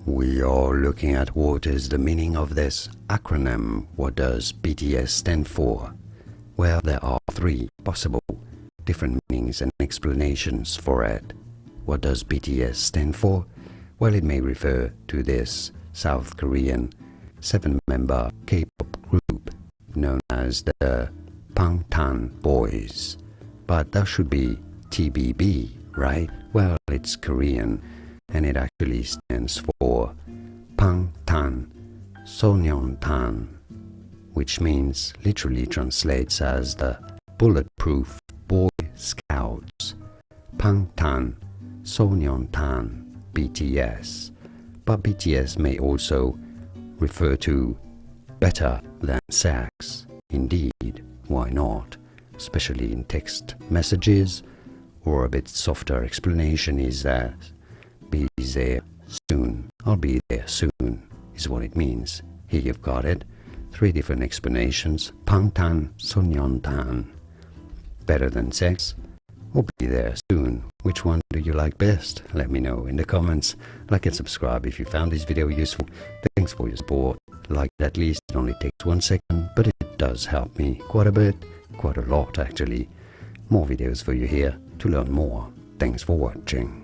We are looking at what is the meaning of this acronym. What does BTS stand for? Well, there are three possible different meanings and explanations for it. What does BTS stand for? Well, it may refer to this South Korean 7-member K-pop group known as the Bangtan Boys. But that should be TBB, right? Well, it's Korean, and it actually stands for Bangtan Sonyeontan, which means, literally translates as the Bulletproof Boy Scouts. Bangtan Sonyeontan, BTS. But BTS may also refer to better than sex. Indeed, why not? Especially in text messages, or a bit softer explanation is that be there soon. I'll be there soon is what it means. Here you've got it. Three different explanations. Bangtan Sonyeontan. Better than sex or be there soon. Which one do you like best? Let me know in the comments. Like and subscribe if you found this video useful. Thanks for your support. Like it at least. It only takes 1 second, but it does help me quite a bit. Quite a lot actually. More videos for you here to learn more. Thanks for watching.